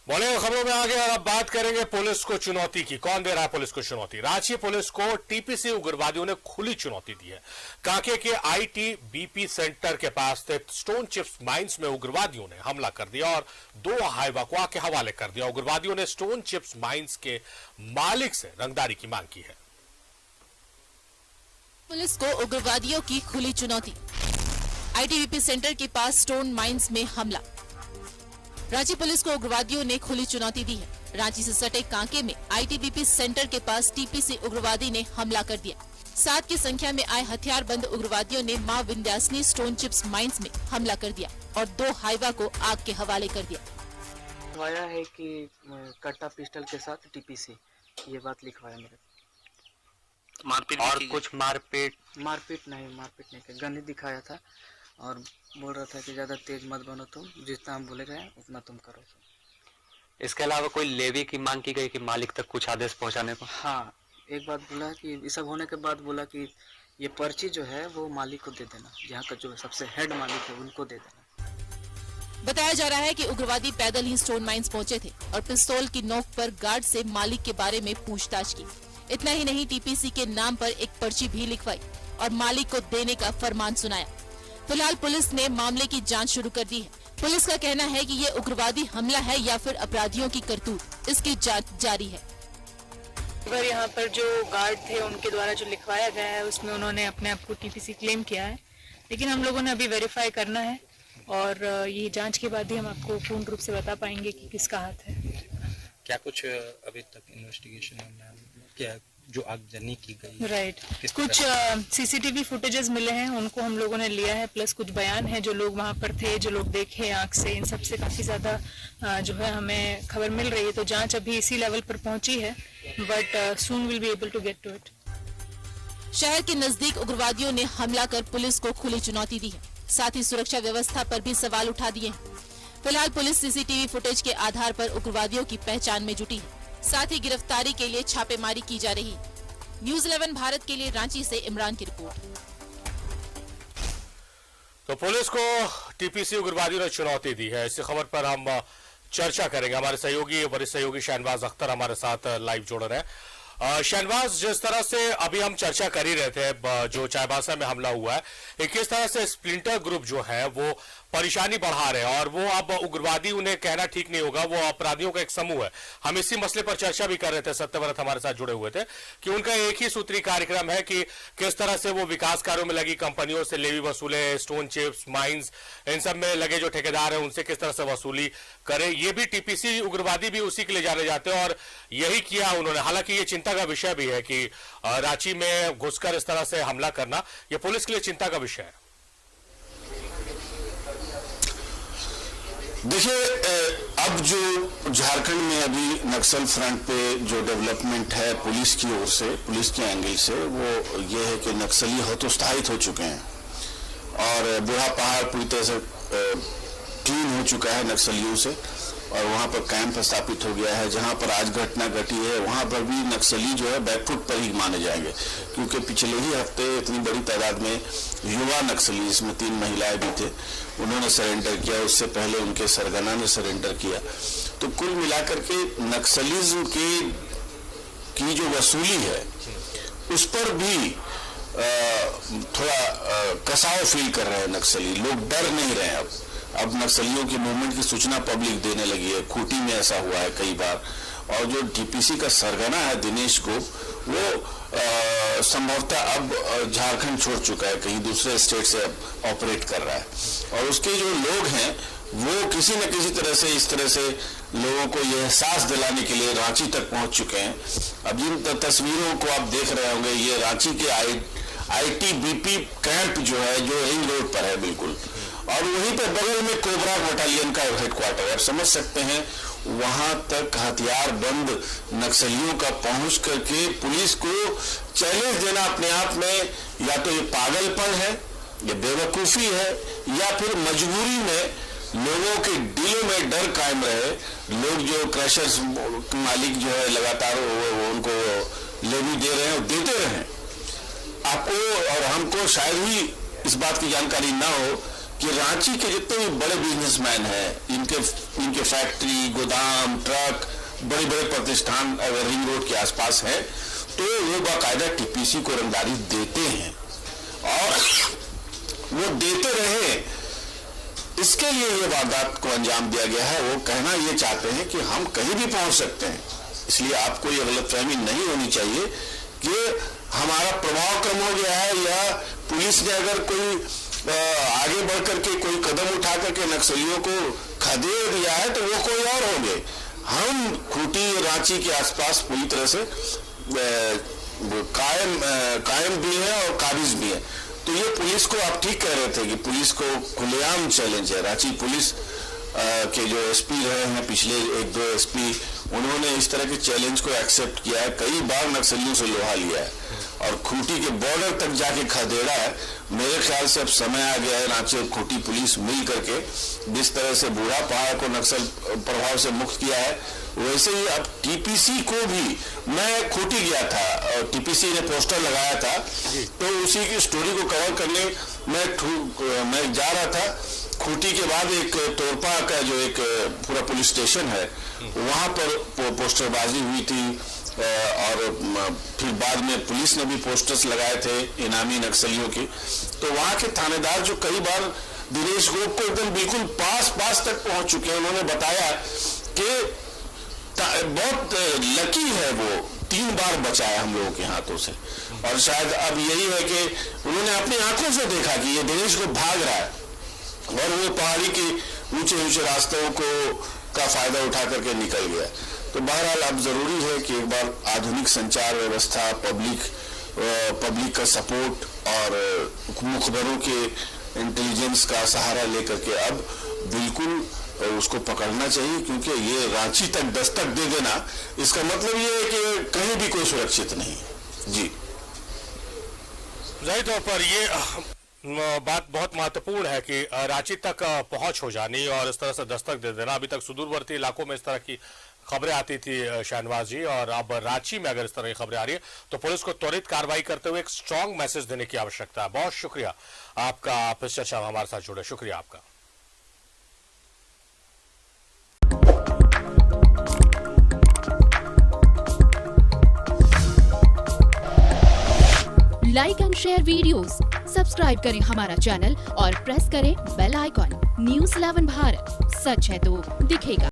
बड़े खबरों में आगे और अब बात करेंगे पुलिस को चुनौती की। कौन दे रहा है पुलिस को चुनौती? रांची पुलिस को टीपीसी उग्रवादियों ने खुली चुनौती दी है। कांके के आईटीबीपी सेंटर के पास स्थित स्टोन चिप्स माइंस में उग्रवादियों ने हमला कर दिया और 2 हाईवा को आग के हवाले कर दिया। उग्रवादियों ने स्टोन चिप्स माइंस के मालिक से रंगदारी की मांग की है। पुलिस को उग्रवादियों की खुली चुनौती। आईटीबीपी सेंटर के पास स्टोन माइंस में हमला। रांची पुलिस को उग्रवादियों ने खुली चुनौती दी है। रांची से सटे कांके में आईटीबीपी सेंटर के पास टीपीसी उग्रवादी ने हमला कर दिया। 7 की संख्या में आए हथियारबंद उग्रवादियों ने मां विंध्यासिनी स्टोन चिप्स माइंस में हमला कर दिया और 2 हाईवा को आग के हवाले कर दिया। लिखवाया है कि कट्टा पिस्टल के साथ टीपीसी, ये बात लिखवाया मेरे। मारपीट और कुछ मारपीट नहीं, गन ही दिखाया था और बोल रहा था कि ज्यादा तेज मत बनो, तुम जितना हम बोले रहे उतना तुम करो। इसके अलावा कोई लेवी की मांग की गई कि मालिक तक कुछ आदेश पहुंचाने को? हाँ, एक बात बोला कि ये सब होने के बाद बोला कि ये पर्ची जो है वो मालिक को दे देना, यहाँ का जो सबसे हेड मालिक है उनको दे देना। बताया जा रहा है कि उग्रवादी पैदल ही स्टोन माइंस पहुंचे थे और पिस्तौल की नोक पर गार्ड से मालिक के बारे में पूछताछ की। इतना ही नहीं, टीपीसी के नाम पर एक पर्ची भी लिखवाई और मालिक को देने का फरमान सुनाया। फिलहाल पुलिस ने मामले की जांच शुरू कर दी है। पुलिस का कहना है कि ये उग्रवादी हमला है या फिर अपराधियों की करतूत, इसकी जांच जारी है। यहाँ पर जो गार्ड थे उनके द्वारा जो लिखवाया गया है उसमें उन्होंने अपने आप को टीपीसी क्लेम किया है, लेकिन हम लोगों ने अभी वेरीफाई करना है और ये जांच के बाद ही हम आपको पूर्ण रूप से बता पाएंगे कि किसका हाथ है। क्या कुछ अभी तक इन्वेस्टिगेशन में क्या जो आगजनी की गई? राइट, कुछ सीसीटीवी फुटेजेस मिले हैं, उनको हम लोगों ने लिया है, प्लस कुछ बयान है जो लोग वहां पर थे, जो लोग देखे आंख से, इन सब से काफी ज्यादा जो है हमें खबर मिल रही है। तो जांच अभी इसी लेवल पर पहुंची है, but soon will be able to get to it. शहर के नजदीक उग्रवादियों ने हमला कर पुलिस को खुली चुनौती दी है, साथ ही सुरक्षा व्यवस्था पर भी सवाल उठा दिए हैं। फिलहाल पुलिस सीसीटीवी फुटेज के आधार पर उग्रवादियों की पहचान में जुटी है, साथ ही गिरफ्तारी के लिए छापेमारी की जा रही है। न्यूज़ 11 भारत के लिए रांची से इमरान की रिपोर्ट। तो पुलिस को टीपीसी उग्रवादियों ने चुनौती दी है। इस खबर पर हम चर्चा करेंगे। हमारे सहयोगी वरिष्ठ सहयोगी शहनवाज अख्तर हमारे साथ लाइव जुड़ रहे हैं। शहनवाज, जिस तरह से अभी हम चर्चा कर ही रहे थे, जो चाईबासा में हमला हुआ है, किस तरह से स्प्लिंटर ग्रुप जो है वो परेशानी बढ़ा रहे हैं और वो अब उग्रवादी, उन्हें कहना ठीक नहीं होगा, वो अपराधियों का एक समूह है। हम इसी मसले पर चर्चा भी कर रहे थे, सत्यव्रत हमारे साथ जुड़े हुए थे, कि उनका एक ही सूत्री कार्यक्रम है कि किस तरह से वो विकास कार्यों में लगी कंपनियों से लेवी वसूले, स्टोन चिप्स माइंस इन सब में लगे जो ठेकेदार हैं उनसे किस तरह से वसूली करे। ये भी टीपीसी उग्रवादी भी उसी के लिए जाने जाते हैं और यही किया उन्होंने। हालांकि ये चिंता का विषय भी है कि रांची में घुसकर इस तरह से हमला करना यह पुलिस के लिए चिंता का विषय है। देखिए, अब जो झारखंड में अभी नक्सल फ्रंट पे जो डेवलपमेंट है पुलिस की ओर से, पुलिस के एंगल से, वो ये है कि नक्सली हतोत्साहित हो चुके हैं और बूढ़ा पहाड़ पूरी तरह से क्लीन हो चुका है नक्सलियों से और वहां पर कैंप स्थापित हो गया है। जहां पर आज घटना घटी है वहां पर भी नक्सली जो है बैकफुट पर ही माने जाएंगे, क्योंकि पिछले ही हफ्ते इतनी बड़ी तादाद में युवा नक्सली, इसमें 3 महिलाएं भी थे, उन्होंने सरेंडर किया। उससे पहले उनके सरगना ने सरेंडर किया। तो कुल मिलाकर के नक्सलिज्म की जो वसूली है उस पर भी थोड़ा कसाव फील कर रहे हैं नक्सली लोग। डर नहीं रहे अब नक्सलियों की मूवमेंट की सूचना पब्लिक देने लगी है। खूंटी में ऐसा हुआ है कई बार। और जो टीपीसी का सरगना है दिनेश गोप, वो संभवतः अब झारखंड छोड़ चुका है, कहीं दूसरे स्टेट से अब ऑपरेट कर रहा है और उसके जो लोग हैं वो किसी न किसी तरह से इस तरह से लोगों को ये एहसास दिलाने के लिए रांची तक पहुंच चुके हैं। अब जिन तस्वीरों को आप देख रहे होंगे, ये रांची के आईटीबीपी कैंप जो है, जो रिंग रोड पर है बिल्कुल, और वहीं पर बगल में कोबरा बटालियन का हेडक्वार्टर है। आप समझ सकते हैं वहां तक हथियार बंद नक्सलियों का पहुंच करके पुलिस को चैलेंज देना अपने आप में या तो ये पागलपन है, ये बेवकूफी है, या फिर मजबूरी में लोगों के दिलों में डर कायम रहे। लोग जो क्रशर्स मालिक जो है लगातार उनको लेवी दे रहे हैं, देते रहे। आपको और हमको शायद ही इस बात की जानकारी ना हो कि रांची के जितने भी बड़े बिजनेसमैन हैं, इनके फैक्ट्री, गोदाम, ट्रक, बड़े बड़े प्रतिष्ठान अगर रिंग रोड के आसपास है तो वो बाकायदा टीपीसी को रंगदारी देते हैं और वो देते रहे। इसके लिए ये वारदात को अंजाम दिया गया है। वो कहना ये चाहते हैं कि हम कहीं भी पहुंच सकते हैं, इसलिए आपको ये गलतफहमी नहीं होनी चाहिए कि हमारा प्रभाव कम हो गया है या पुलिस ने अगर कोई आगे बढ़ करके कोई कदम उठा करके नक्सलियों को खदेड़ दिया है तो वो कोई और होंगे। हम खूंटी रांची के आसपास पूरी तरह से कायम भी है और काबिज भी है। तो ये पुलिस को आप ठीक कह रहे थे कि पुलिस को खुलेआम चैलेंज है। रांची पुलिस के जो एसपी रहे हैं, पिछले 1-2 एसपी, उन्होंने इस तरह के चैलेंज को एक्सेप्ट किया है, कई बार नक्सलियों से लोहा लिया है और खूंटी के बॉर्डर तक जाके खदेड़ा है। मेरे ख्याल से अब समय आ गया है रांची और खूंटी पुलिस मिल करके जिस तरह से बूढ़ा पहाड़ को नक्सल प्रभाव से मुक्त किया है, वैसे ही अब टीपीसी को भी, मैं खूंटी गया था और टीपीसी ने पोस्टर लगाया था तो उसी की स्टोरी को कवर करने मैं जा रहा था। खूंटी के बाद एक तोरपा का जो एक पूरा पुलिस स्टेशन है वहां पर पोस्टरबाजी हुई थी और फिर बाद में पुलिस ने भी पोस्टर्स लगाए थे इनामी नक्सलियों की। तो वहां के थानेदार जो कई बार दिनेश गोप को एकदम बिल्कुल पास तक पहुंच चुके हैं, उन्होंने बताया कि बहुत लकी है वो, 3 बार बचा है हम लोगों के हाथों से। और शायद अब यही है कि उन्होंने अपनी आंखों से देखा कि ये दिनेश गोप भाग रहा है और वो पहाड़ी के ऊंचे रास्तों का फायदा उठा करके निकल गया। तो बहरहाल अब जरूरी है कि एक बार आधुनिक संचार व्यवस्था, पब्लिक का सपोर्ट और मुखबरों के इंटेलिजेंस का सहारा लेकर के अब बिल्कुल उसको पकड़ना चाहिए, क्योंकि ये रांची तक दस्तक दे देना इसका मतलब ये है कि कहीं भी कोई सुरक्षित नहीं। जी, जाहिर तौर पर ये बात बहुत महत्वपूर्ण है कि रांची तक पहुंच हो जानी और इस तरह से दस्तक दे देना। अभी तक सुदूरवर्ती इलाकों में इस तरह की खबरें आती थी शहनवाज जी, और अब रांची में अगर इस तरह की खबरें आ रही है तो पुलिस को त्वरित कार्रवाई करते हुए एक स्ट्रांग मैसेज देने की आवश्यकता है। बहुत शुक्रिया आपका, आप इस चर्चा में हमारे साथ जुड़े, शुक्रिया आपका। Like and share videos, subscribe करें हमारा चैनल और प्रेस करें बेल आइकॉन। न्यूज़ 11 भारत, सच है तो दिखेगा।